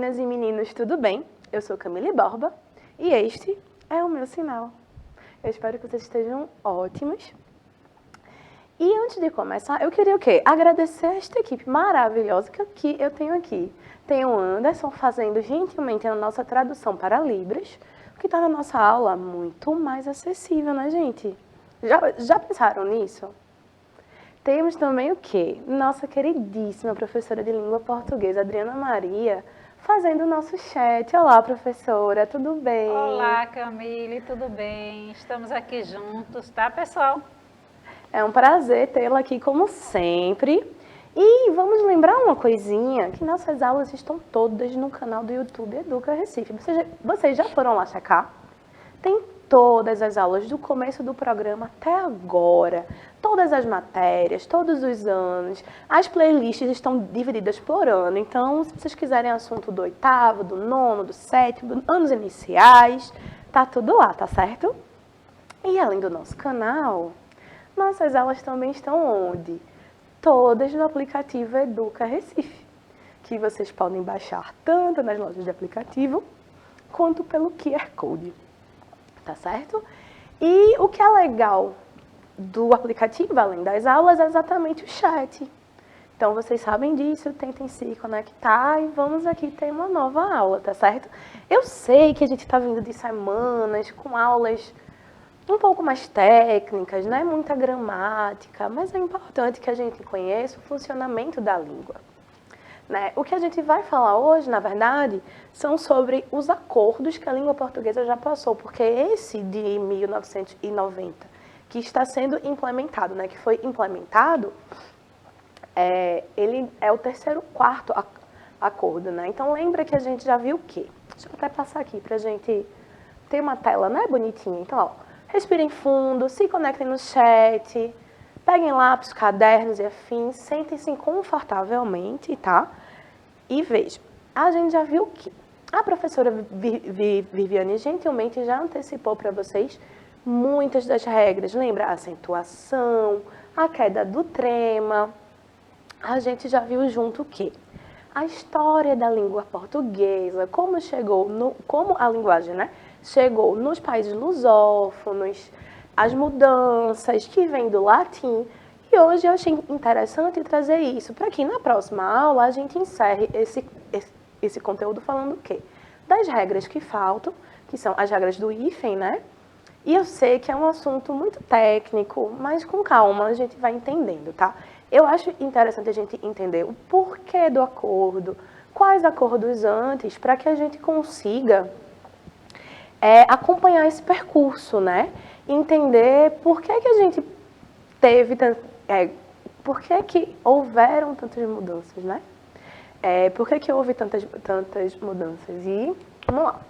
meninas e meninos, tudo bem? Eu sou Camille Borba e este é o meu sinal. Eu espero que vocês estejam ótimos. E antes de começar, eu queria o quê? Agradecer a esta equipe maravilhosa que eu tenho aqui. Tenho o Anderson fazendo gentilmente a nossa tradução para Libras, o que torna a nossa aula muito mais acessível, né, gente? Já pensaram nisso? Temos também o quê? Nossa queridíssima professora de língua portuguesa, Adriana Maria, fazendo o nosso chat. Olá, professora, tudo bem? Olá, Camille, tudo bem? Estamos aqui juntos, tá, pessoal? É um prazer tê-la aqui, como sempre. E vamos lembrar uma coisinha, que nossas aulas estão todas no canal do YouTube Educa Recife. Vocês já foram lá checar? Tem todas as aulas do começo do programa até agora, todas as matérias, todos os anos. As playlists estão divididas por ano, então se vocês quiserem assunto do 8º, do 9º, do 7º, anos iniciais, tá tudo lá, tá certo? E além do nosso canal, nossas aulas também estão onde? Todas no aplicativo Educa Recife, que vocês podem baixar tanto nas lojas de aplicativo, quanto pelo QR Code. Tá certo? E o que é legal do aplicativo, além das aulas, é exatamente o chat. Então, vocês sabem disso, tentem se conectar e vamos aqui ter uma nova aula, tá certo? Eu sei que a gente está vindo de semanas com aulas um pouco mais técnicas, né? Muita gramática, mas é importante que a gente conheça o funcionamento da língua. Né? O que a gente vai falar hoje, na verdade, são sobre os acordos que a língua portuguesa já passou, porque esse de 1990, que está sendo implementado, né? Que foi implementado, ele é o terceiro, quarto acordo, né? Então, lembra que a gente já viu o quê? Deixa eu até passar aqui para a gente ter uma tela, né, bonitinha. Então, ó, respirem fundo, se conectem no chat, peguem lápis, cadernos e afins, sentem-se confortavelmente, tá? E vejam, a gente já viu que a professora Viviane gentilmente já antecipou para vocês muitas das regras. Lembra? A acentuação, a queda do trema. A gente já viu junto o quê? A história da língua portuguesa, como a linguagem, né, chegou nos países lusófonos, as mudanças que vêm do latim. E hoje eu achei interessante trazer isso, para que na próxima aula a gente encerre esse conteúdo falando o quê? Das regras que faltam, que são as regras do hífen, né? E eu sei que é um assunto muito técnico, mas com calma a gente vai entendendo, tá? Eu acho interessante a gente entender o porquê do acordo, quais acordos antes, para que a gente consiga acompanhar esse percurso, né? Entender por que a gente teve por que houveram tantas mudanças, né? Por que houve tantas mudanças? E vamos lá.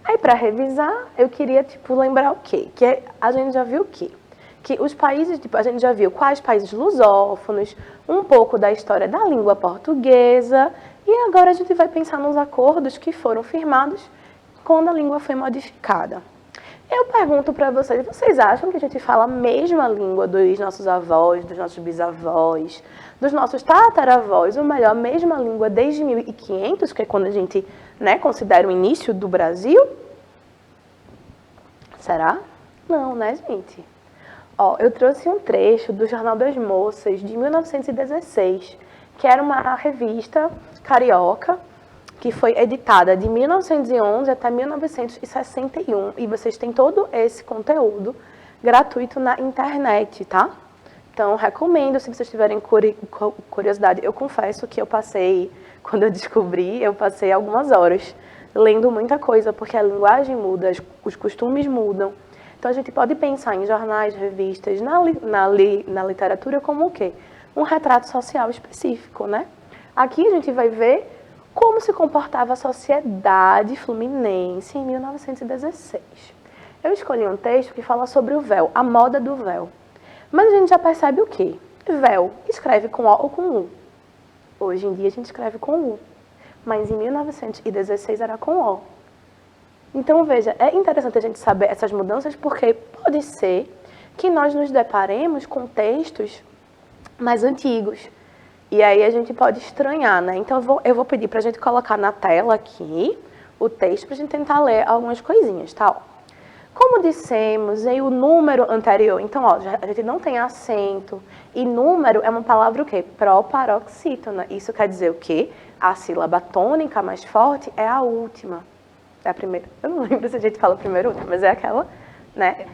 Aí, para revisar, eu queria, lembrar o quê? Que a gente já viu o quê? Que os países, a gente já viu quais países lusófonos, um pouco da história da língua portuguesa, e agora a gente vai pensar nos acordos que foram firmados quando a língua foi modificada. Eu pergunto para vocês acham que a gente fala a mesma língua dos nossos avós, dos nossos bisavós, dos nossos tataravós, ou melhor, a mesma língua desde 1500, que é quando a gente, né, considera o início do Brasil? Será? Não, né, gente? Ó, eu trouxe um trecho do Jornal das Moças, de 1916, que era uma revista carioca, que foi editada de 1911 até 1961, e vocês têm todo esse conteúdo gratuito na internet, tá? Então, recomendo, se vocês tiverem curiosidade. Eu confesso que quando eu descobri, eu passei algumas horas lendo muita coisa, porque a linguagem muda, os costumes mudam. Então, a gente pode pensar em jornais, revistas, na literatura como o quê? Um retrato social específico, né? Aqui a gente vai ver como se comportava a sociedade fluminense em 1916. Eu escolhi um texto que fala sobre o véu, a moda do véu. Mas a gente já percebe o quê? Véu escreve com O ou com U. Hoje em dia a gente escreve com U. Mas em 1916 era com O. Então, veja, é interessante a gente saber essas mudanças, porque pode ser que nós nos deparemos com textos mais antigos, E aí a gente pode estranhar, né? Então eu vou pedir para a gente colocar na tela aqui o texto para a gente tentar ler algumas coisinhas, tá? Ó. Como dissemos em o número anterior, então ó, a gente não tem acento. E número é uma palavra o quê? Proparoxítona. Isso quer dizer o quê? A sílaba tônica mais forte é a última. É a primeira. Eu não lembro se a gente fala primeiro ou última, mas é aquela, né?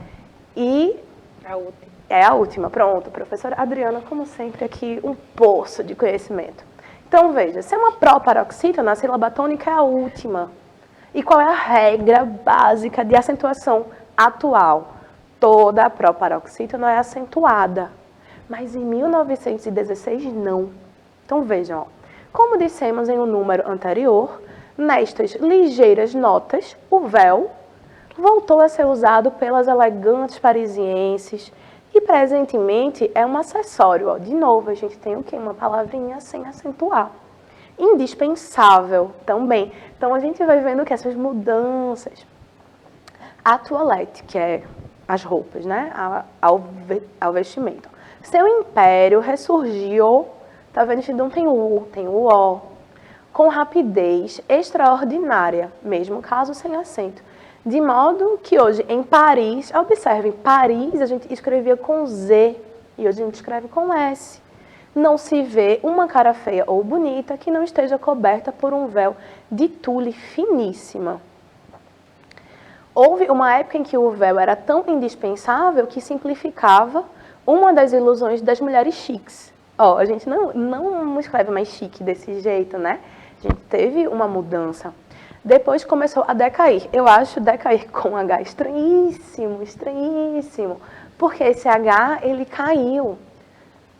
E A última. é a última, pronto. Professora Adriana, como sempre, aqui um poço de conhecimento. Então, veja, se é uma proparoxítona, a sílaba tônica é a última. E qual é a regra básica de acentuação atual? Toda a proparoxítona é acentuada. Mas em 1916, não. Então, vejam, ó. Como dissemos em um número anterior, nestas ligeiras notas, o véu voltou a ser usado pelas elegantes parisienses e presentemente é um acessório. Ó. De novo, a gente tem o quê? Uma palavrinha sem acentuar. Indispensável também. Então, a gente vai vendo que essas mudanças. A toilette, que é as roupas, né? Ao vestimento. Seu império ressurgiu, tá vendo? A gente não tem o U, tem o O. Com rapidez extraordinária, mesmo caso sem acento. De modo que hoje em Paris, observem, Paris a gente escrevia com Z e hoje a gente escreve com S. Não se vê uma cara feia ou bonita que não esteja coberta por um véu de tule finíssima. Houve uma época em que o véu era tão indispensável que simplificava uma das ilusões das mulheres chiques. Ó, a gente não escreve mais chique desse jeito, né? A gente teve uma mudança. Depois começou a decair. Eu acho decair com H estranhíssimo, estranhíssimo. Porque esse H, ele caiu.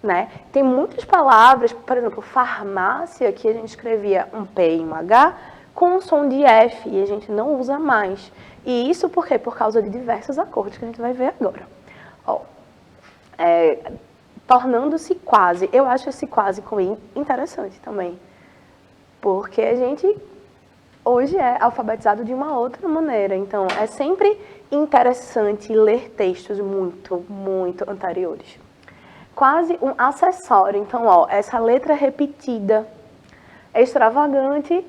Né? Tem muitas palavras, por exemplo, farmácia, que a gente escrevia um P e um H com um som de F e a gente não usa mais. E isso por quê? Por causa de diversos acordes que a gente vai ver agora. Ó, tornando-se quase. Eu acho esse quase com I interessante também. Porque a gente hoje é alfabetizado de uma outra maneira. Então, é sempre interessante ler textos muito, muito anteriores. Quase um acessório. Então, ó, essa letra repetida, extravagante,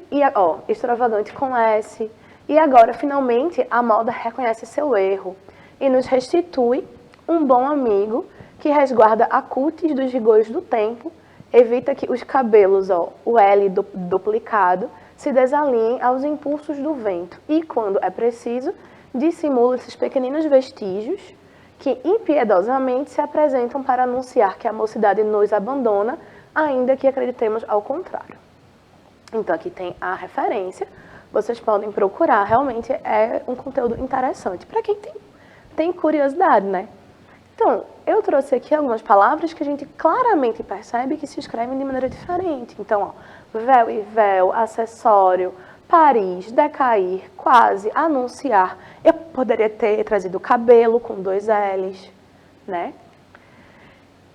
extravagante com S. E agora, finalmente, a moda reconhece seu erro e nos restitui um bom amigo que resguarda a cutis dos rigores do tempo, evita que os cabelos, ó, o L duplicado, se desalinhem aos impulsos do vento e, quando é preciso, dissimula esses pequeninos vestígios que impiedosamente se apresentam para anunciar que a mocidade nos abandona, ainda que acreditemos ao contrário. Então, aqui tem a referência, vocês podem procurar, realmente é um conteúdo interessante, para quem tem curiosidade, né? Então, eu trouxe aqui algumas palavras que a gente claramente percebe que se escrevem de maneira diferente. Então, ó, véu e véu, acessório, Paris, decair, quase, anunciar. Eu poderia ter trazido cabelo com 2 L's, né?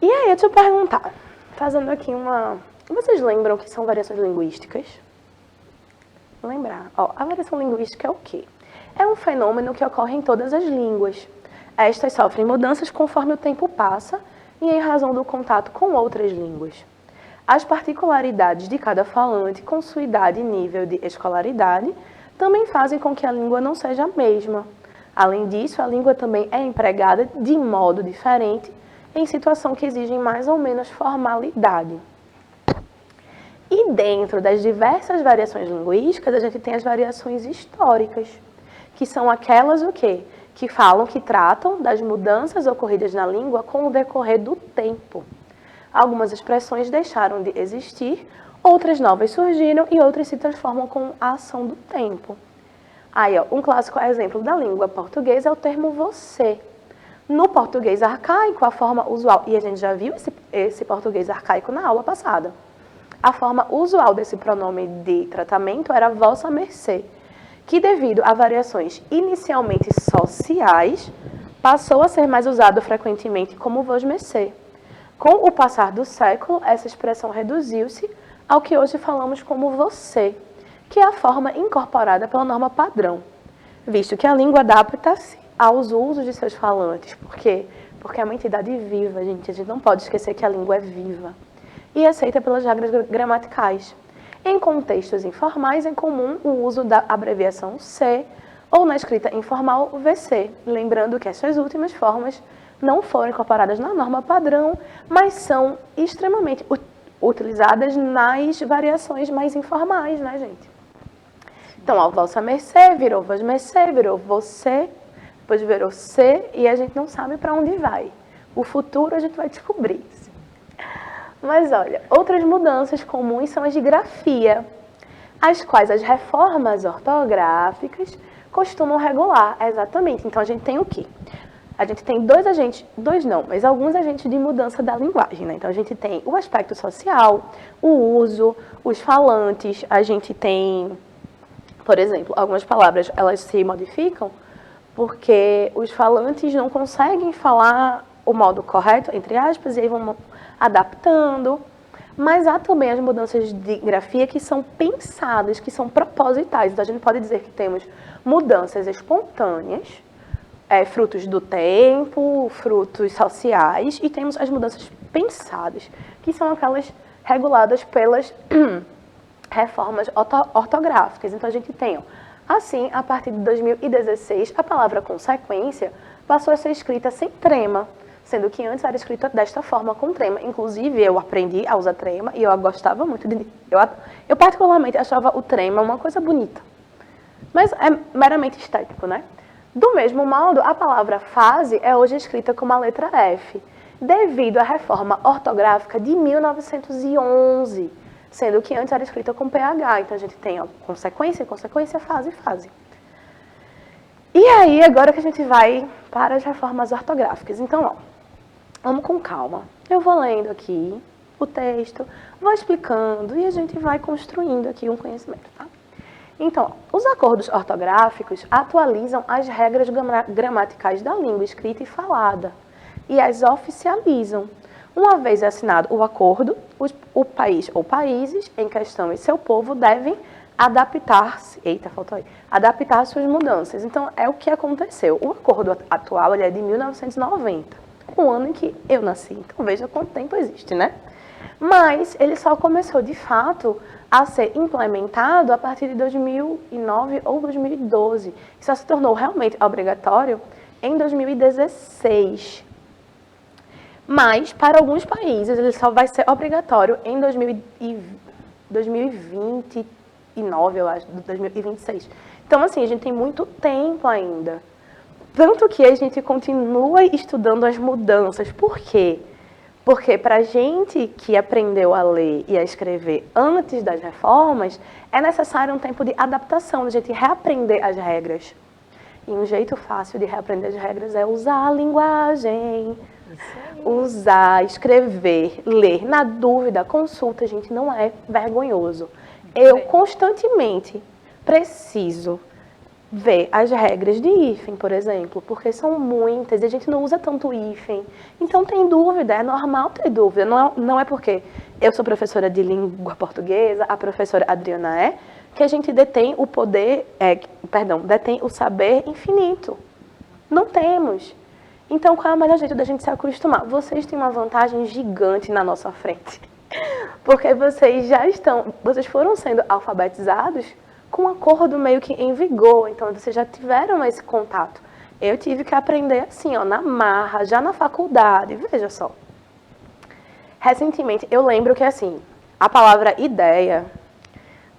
E aí, deixa eu perguntar, fazendo aqui uma... Vocês lembram que são variações linguísticas? Lembrar. Ó, a variação linguística é o quê? É um fenômeno que ocorre em todas as línguas. Estas sofrem mudanças conforme o tempo passa e em razão do contato com outras línguas. As particularidades de cada falante, com sua idade e nível de escolaridade, também fazem com que a língua não seja a mesma. Além disso, a língua também é empregada de modo diferente em situação que exigem mais ou menos formalidade. E dentro das diversas variações linguísticas, a gente tem as variações históricas, que são aquelas o quê? Que falam, que tratam das mudanças ocorridas na língua com o decorrer do tempo. Algumas expressões deixaram de existir, outras novas surgiram e outras se transformam com a ação do tempo. Aí, ó, um clássico exemplo da língua portuguesa é o termo você. No português arcaico, a forma usual, e a gente já viu esse português arcaico na aula passada, a forma usual desse pronome de tratamento era vossa mercê, que devido a variações inicialmente sociais, passou a ser mais usado frequentemente como vos mercê. Com o passar do século, essa expressão reduziu-se ao que hoje falamos como você, que é a forma incorporada pela norma padrão, visto que a língua adapta-se aos usos de seus falantes. Por quê? Porque é uma entidade viva, gente. A gente não pode esquecer que a língua é viva. e aceita pelas regras gramaticais. Em contextos informais, é comum o uso da abreviação C ou na escrita informal VC, lembrando que essas últimas formas não foram incorporadas na norma padrão, mas são extremamente utilizadas nas variações mais informais, né, gente? Então, a vossa mercê virou vos mercê, virou você, depois virou C, e a gente não sabe para onde vai. O futuro a gente vai descobrir. Mas olha, outras mudanças comuns são as de grafia, as quais as reformas ortográficas costumam regular. Exatamente. Então, a gente tem o quê? A gente tem mas alguns agentes de mudança da linguagem, né? Então, a gente tem o aspecto social, o uso, os falantes, a gente tem, por exemplo, algumas palavras, elas se modificam porque os falantes não conseguem falar o modo correto, entre aspas, e aí vão adaptando. Mas há também as mudanças de grafia que são pensadas, que são propositais. Então, a gente pode dizer que temos mudanças espontâneas, frutos do tempo, frutos sociais, e temos as mudanças pensadas, que são aquelas reguladas pelas reformas ortográficas. Então, a gente tem, assim, a partir de 2016, a palavra consequência passou a ser escrita sem trema, sendo que antes era escrita desta forma, com trema. Inclusive, eu aprendi a usar trema e eu gostava muito de... Eu particularmente achava o trema uma coisa bonita, mas é meramente estético, né? Do mesmo modo, a palavra fase é hoje escrita com a letra F, devido à reforma ortográfica de 1911, sendo que antes era escrita com PH. Então, a gente tem consequência, consequência, fase, fase. E aí, agora que a gente vai para as reformas ortográficas. Então, vamos com calma. Eu vou lendo aqui o texto, vou explicando e a gente vai construindo aqui um conhecimento, tá? Então, os acordos ortográficos atualizam as regras gramaticais da língua escrita e falada e as oficializam. Uma vez assinado o acordo, o país ou países em questão e seu povo devem adaptar-se, adaptar às suas mudanças. Então, é o que aconteceu. O acordo atual ele é de 1990, o ano em que eu nasci. Então, veja quanto tempo existe, né? Mas ele só começou, de fato, a ser implementado a partir de 2009 ou 2012. E só se tornou realmente obrigatório em 2016. Mas, para alguns países, ele só vai ser obrigatório em 2029, eu acho, 2026. Então, assim, a gente tem muito tempo ainda. Tanto que a gente continua estudando as mudanças. Por quê? Porque para a gente que aprendeu a ler e a escrever antes das reformas, é necessário um tempo de adaptação, de a gente reaprender as regras. E um jeito fácil de reaprender as regras é usar a linguagem. Usar, escrever, ler. Na dúvida, consulta, gente, não é vergonhoso. Eu constantemente preciso ver as regras de hífen, por exemplo, porque são muitas e a gente não usa tanto hífen. Então, tem dúvida, é normal ter dúvida. Não é porque eu sou professora de língua portuguesa, a professora Adriana que a gente detém o poder, detém o saber infinito. Não temos. Então, qual é o melhor jeito da gente se acostumar? Vocês têm uma vantagem gigante na nossa frente. Porque vocês foram sendo alfabetizados com um acordo meio que em vigor. Então, vocês já tiveram esse contato. Eu tive que aprender assim, na marra, já na faculdade. Veja só. Recentemente, eu lembro que assim, a palavra ideia,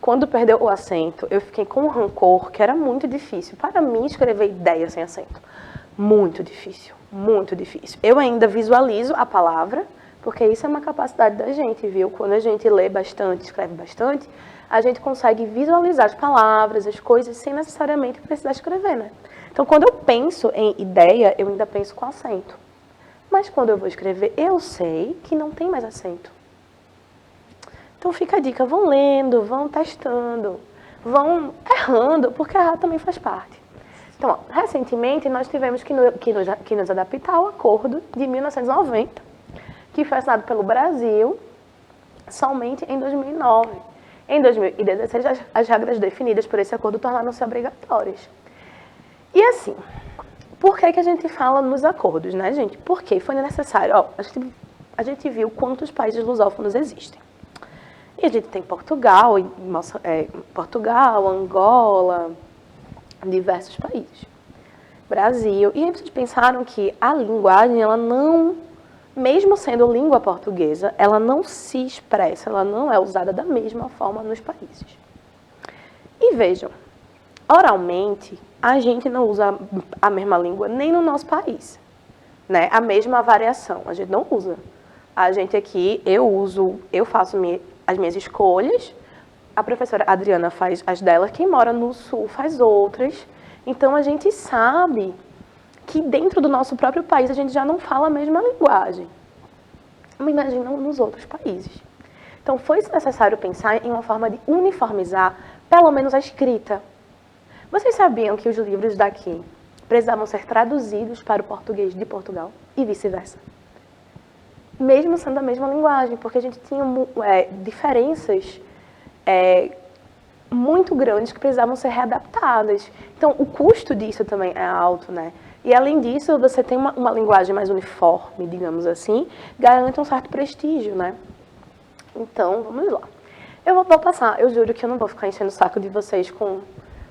quando perdeu o acento, eu fiquei com um rancor que era muito difícil. Para mim, escrever ideia sem acento. Muito difícil, muito difícil. Eu ainda visualizo a palavra, porque isso é uma capacidade da gente, viu? Quando a gente lê bastante, escreve bastante, a gente consegue visualizar as palavras, as coisas, sem necessariamente precisar escrever, né? Então, quando eu penso em ideia, eu ainda penso com acento. Mas quando eu vou escrever, eu sei que não tem mais acento. Então, fica a dica, vão lendo, vão testando, vão errando, porque errar também faz parte. Então, recentemente, nós tivemos que nos adaptar ao acordo de 1990, que foi assinado pelo Brasil somente em 2009. Em 2016, as regras definidas por esse acordo tornaram-se obrigatórias. E assim, por que a gente fala nos acordos, né, gente? Porque foi necessário, a gente a gente viu quantos países lusófonos existem. E a gente tem Portugal, Portugal, Angola, diversos países. Brasil. E aí vocês pensaram que a linguagem, ela não, mesmo sendo língua portuguesa, ela não se expressa, ela não é usada da mesma forma nos países. E vejam, oralmente, a gente não usa a mesma língua nem no nosso país, né? A mesma variação, a gente não usa. A gente aqui, eu faço as minhas escolhas, a professora Adriana faz as dela, quem mora no sul faz outras. Então a gente sabe que dentro do nosso próprio país a gente já não fala a mesma linguagem. Mas imagina nos outros países. Então foi necessário pensar em uma forma de uniformizar, pelo menos a escrita. Vocês sabiam que os livros daqui precisavam ser traduzidos para o português de Portugal e vice-versa? Mesmo sendo a mesma linguagem, porque a gente tinha diferenças muito grandes que precisavam ser readaptadas. Então, o custo disso também é alto, né? E, além disso, você tem uma linguagem mais uniforme, digamos assim, garante um certo prestígio, né? Então, vamos lá. Eu vou passar, eu juro que eu não vou ficar enchendo o saco de vocês com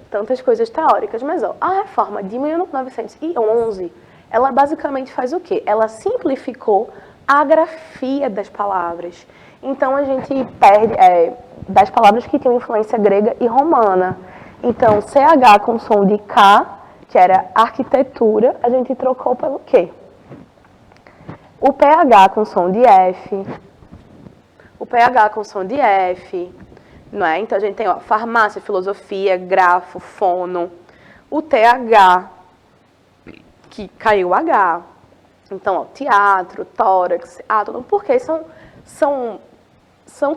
tantas coisas teóricas, mas, ó, a reforma de 1911, ela basicamente faz o quê? Ela simplificou a grafia das palavras. Então, a gente perde das palavras que tinham influência grega e romana. Então, CH com som de K, que era arquitetura, a gente trocou pelo quê? O PH com som de F. O PH com som de F, não é? Então, a gente tem, ó, farmácia, filosofia, grafo, fono. O TH, que caiu o H. Então, ó, teatro, tórax, átomo, porque são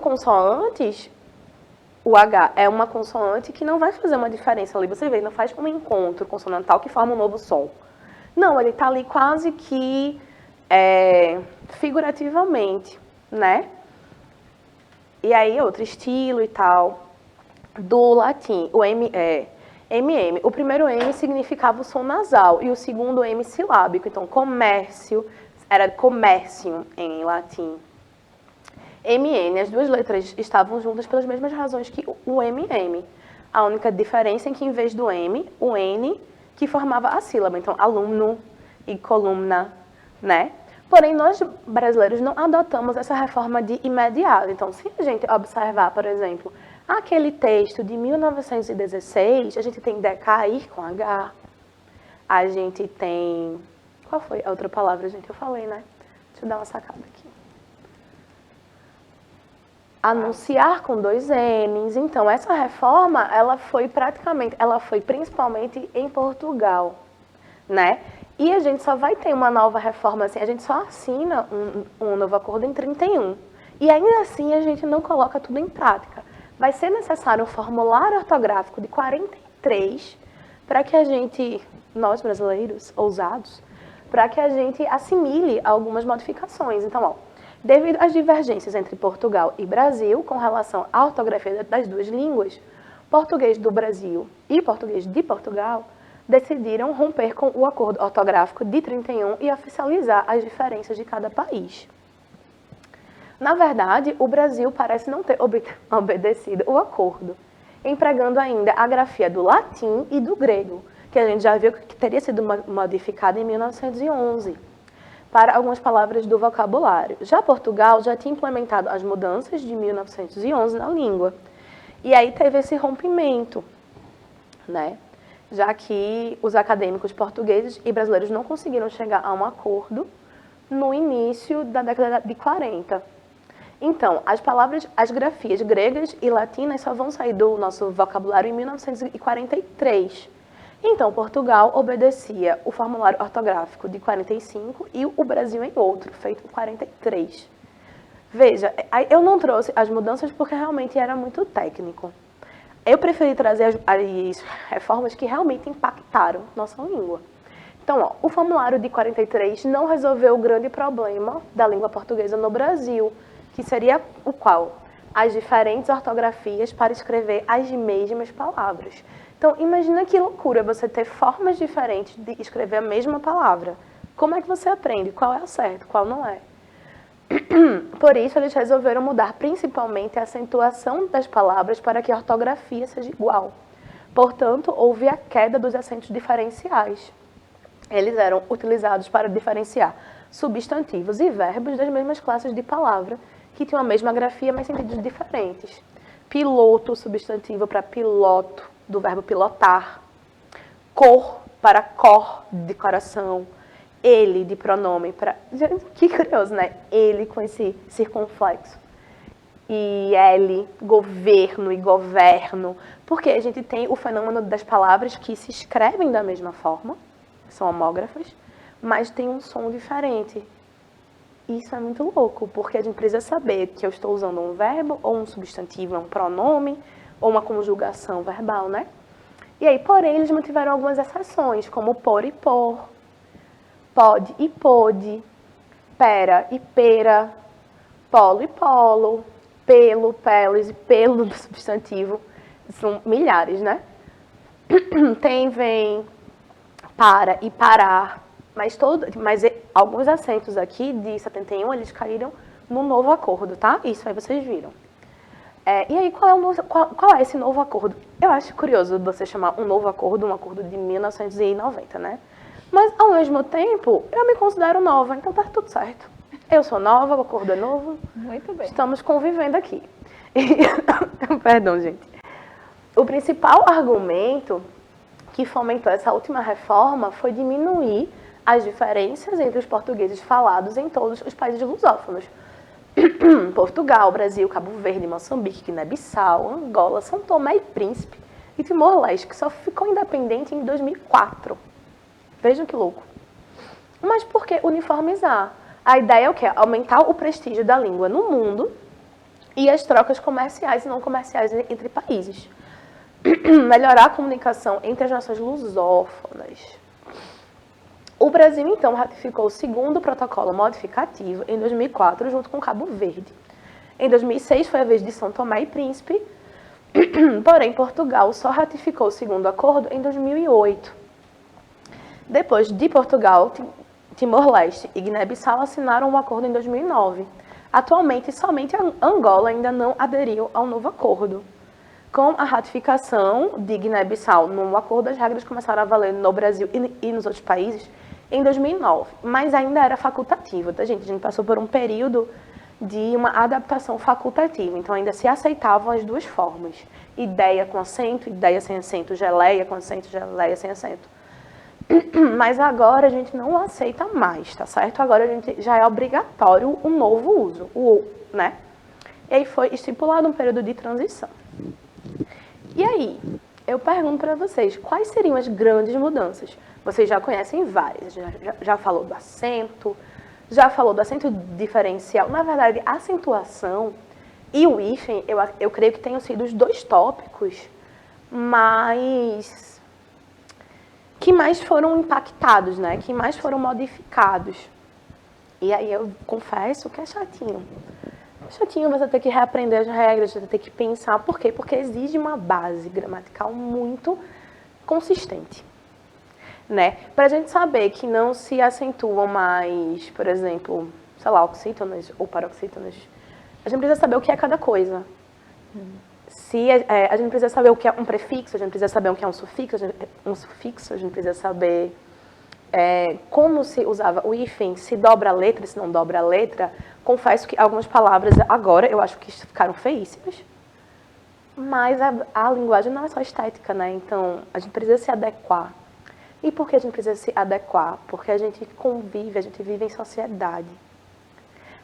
consoantes. O H é uma consoante que não vai fazer uma diferença ali. Você vê, não faz um encontro consonantal que forma um novo som. Não, ele está ali quase que figurativamente, né? E aí, outro estilo e tal. Do latim, o MM. O primeiro M significava o som nasal e o segundo M silábico. Então, comércio era commercium em latim. MN, as duas letras estavam juntas pelas mesmas razões que o MM. A única diferença é que, em vez do M, o N que formava a sílaba. Então, aluno e coluna, né? Porém, nós brasileiros não adotamos essa reforma de imediato. Então, se a gente observar, por exemplo, aquele texto de 1916, a gente tem decair com H. A gente tem... Qual foi a outra palavra, gente? Eu falei, né? Deixa eu dar uma sacada aqui. Anunciar com 2 N's. Então, essa reforma, ela foi principalmente em Portugal, né? E a gente só vai ter uma nova reforma assim, a gente só assina um novo acordo em 31. E ainda assim a gente não coloca tudo em prática. Vai ser necessário um formulário ortográfico de 43 para que a gente, nós brasileiros, ousados, para que a gente assimile algumas modificações. Então, ó, devido às divergências entre Portugal e Brasil com relação à ortografia das duas línguas, português do Brasil e português de Portugal decidiram romper com o acordo ortográfico de 31 e oficializar as diferenças de cada país. Na verdade, o Brasil parece não ter obedecido o acordo, empregando ainda a grafia do latim e do grego, que a gente já viu que teria sido modificada em 1911. Para algumas palavras do vocabulário. Já Portugal já tinha implementado as mudanças de 1911 na língua. E aí teve esse rompimento, né? Já que os acadêmicos portugueses e brasileiros não conseguiram chegar a um acordo no início da década de 40. Então, as grafias gregas e latinas só vão sair do nosso vocabulário em 1943. Então, Portugal obedecia o formulário ortográfico de 45 e o Brasil em outro, feito em 43. Veja, eu não trouxe as mudanças porque realmente era muito técnico. Eu preferi trazer as reformas que realmente impactaram nossa língua. Então, ó, o formulário de 43 não resolveu o grande problema da língua portuguesa no Brasil, que seria o qual? As diferentes ortografias para escrever as mesmas palavras. Então, imagina que loucura você ter formas diferentes de escrever a mesma palavra. Como é que você aprende? Qual é a certa, qual não é? Por isso, eles resolveram mudar principalmente a acentuação das palavras para que a ortografia seja igual. Portanto, houve a queda dos acentos diferenciais. Eles eram utilizados para diferenciar substantivos e verbos das mesmas classes de palavra, que tinham a mesma grafia, mas sentidos diferentes. Piloto, substantivo para piloto, do verbo pilotar. Cor, para cor, de coração. Ele, de pronome, para... Que curioso, né? Ele, com esse circunflexo. E L, governo e governo. Porque a gente tem o fenômeno das palavras que se escrevem da mesma forma, são homógrafas, mas tem um som diferente. Isso é muito louco, porque a gente precisa saber que eu estou usando um verbo, ou um substantivo, um pronome, ou uma conjugação verbal, né? E aí, porém, eles mantiveram algumas exceções, como por e por, pode e pôde, pera e pera, polo e polo, pelo, peles e pelo do substantivo. São milhares, né? Tem, vem, para e parar. Mas alguns acentos aqui de 71, eles caíram no novo acordo, tá? Isso aí vocês viram. E aí, qual é esse novo acordo? Eu acho curioso você chamar um novo acordo, um acordo de 1990, né? Mas, ao mesmo tempo, eu me considero nova, então tá tudo certo. Eu sou nova, o acordo é novo. Muito bem. Estamos convivendo aqui. Perdão, gente. O principal argumento que fomentou essa última reforma foi diminuir as diferenças entre os portugueses falados em todos os países lusófonos. Portugal, Brasil, Cabo Verde, Moçambique, Guiné-Bissau, Angola, São Tomé e Príncipe e Timor-Leste, que só ficou independente em 2004. Vejam que louco. Mas por que uniformizar? A ideia é o quê? Aumentar o prestígio da língua no mundo e as trocas comerciais e não comerciais entre países. Melhorar a comunicação entre as nações lusófonas. O Brasil, então, ratificou o segundo protocolo modificativo em 2004, junto com Cabo Verde. Em 2006, foi a vez de São Tomé e Príncipe, porém, Portugal só ratificou o segundo acordo em 2008. Depois de Portugal, Timor-Leste e Guiné-Bissau assinaram um acordo em 2009. Atualmente, somente Angola ainda não aderiu ao novo acordo. Com a ratificação de Guiné-Bissau no acordo, as regras começaram a valer no Brasil e nos outros países em 2009, mas ainda era facultativo, tá, gente? A gente passou por um período de uma adaptação facultativa, então ainda se aceitavam as duas formas. Ideia com acento, ideia sem acento, geleia com acento, geleia sem acento. Mas agora a gente não aceita mais, tá certo? Agora a gente já é obrigatório o novo uso, né? E aí foi estipulado um período de transição. E aí, eu pergunto para vocês, quais seriam as grandes mudanças? Vocês já conhecem várias, já falou do acento, já falou do acento diferencial. Na verdade, a acentuação e o hífen, eu creio que tenham sido os dois tópicos que mais foram impactados, né? Que mais foram modificados. E aí eu confesso que é chatinho. Chatinho você ter que reaprender as regras, você ter que pensar. Por quê? Porque exige uma base gramatical muito consistente, né? Pra gente saber que não se acentuam mais, por exemplo, sei lá, oxítonas ou paroxítonas, a gente precisa saber o que é cada coisa. A gente precisa saber o que é um prefixo, a gente precisa saber o que é um sufixo, a gente precisa saber como se usava o hífen, se dobra a letra, se não dobra a letra. Confesso que algumas palavras agora eu acho que ficaram feíssimas, mas a linguagem não é só estética, né? Então a gente precisa se adequar. E por que a gente precisa se adequar? Porque a gente convive, a gente vive em sociedade.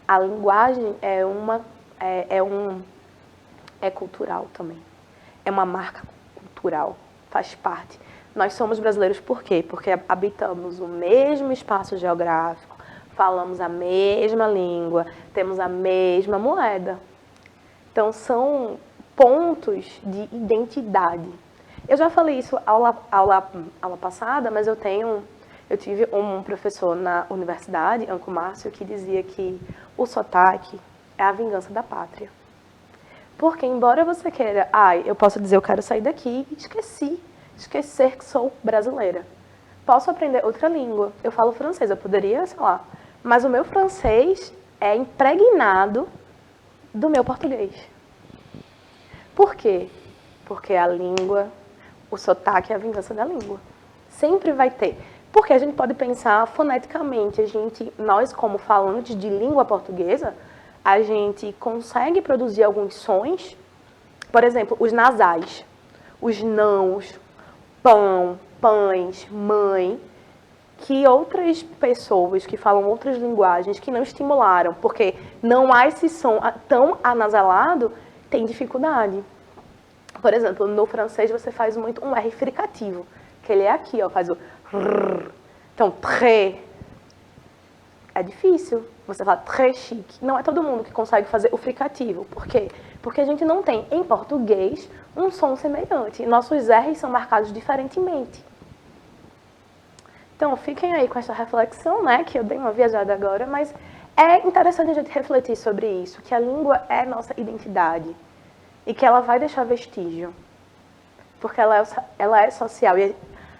A linguagem é cultural também. É uma marca cultural, faz parte. Nós somos brasileiros por quê? Porque habitamos o mesmo espaço geográfico, falamos a mesma língua, temos a mesma moeda. Então, são pontos de identidade. Eu já falei isso aula passada, mas eu tive um professor na universidade, Anco Márcio, que dizia que o sotaque é a vingança da pátria. Porque, embora você queira, eu posso dizer, eu quero sair daqui e esquecer que sou brasileira. Posso aprender outra língua. Eu falo francês, eu poderia, sei lá. Mas o meu francês é impregnado do meu português. Por quê? Porque a língua, o sotaque é a vingança da língua. Sempre vai ter. Porque a gente pode pensar foneticamente, nós como falantes de língua portuguesa, a gente consegue produzir alguns sons, por exemplo, os nasais, os nãos, pão, pães, mãe, que outras pessoas que falam outras linguagens que não estimularam, porque não há esse som tão anasalado, tem dificuldade. Por exemplo, no francês você faz muito um R fricativo, que ele é aqui, ó, faz o rrr. Então, très é difícil. Você fala très chique. Não é todo mundo que consegue fazer o fricativo. Por quê? Porque a gente não tem, em português, um som semelhante. Nossos R's são marcados diferentemente. Então, fiquem aí com essa reflexão, né? Que eu dei uma viajada agora, mas é interessante a gente refletir sobre isso, que a língua é nossa identidade e que ela vai deixar vestígio, porque ela é social e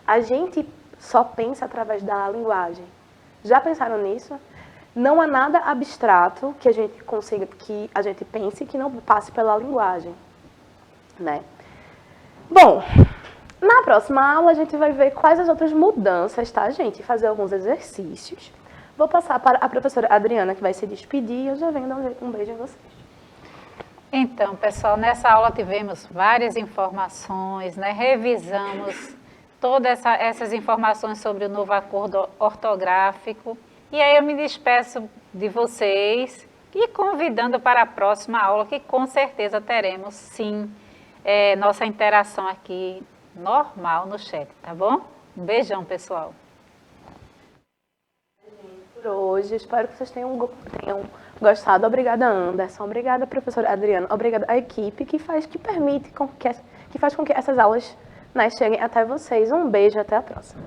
a gente só pensa através da linguagem. Já pensaram nisso? Não há nada abstrato que a gente consiga, que a gente pense que não passe pela linguagem, né? Bom, na próxima aula a gente vai ver quais as outras mudanças, tá, gente? Fazer alguns exercícios. Vou passar para a professora Adriana, que vai se despedir, e eu já venho dar um beijo em vocês. Então, pessoal, nessa aula tivemos várias informações, né? Revisamos todas essas informações sobre o novo acordo ortográfico. E aí eu me despeço de vocês e convidando para a próxima aula, que com certeza teremos, sim, nossa interação aqui normal no chat, tá bom? Um beijão, pessoal. Por hoje, espero que vocês tenham gostado. Obrigada, Anderson. Obrigada, professora Adriana. Obrigada à equipe que faz com que essas aulas, né, cheguem até vocês. Um beijo, até a próxima.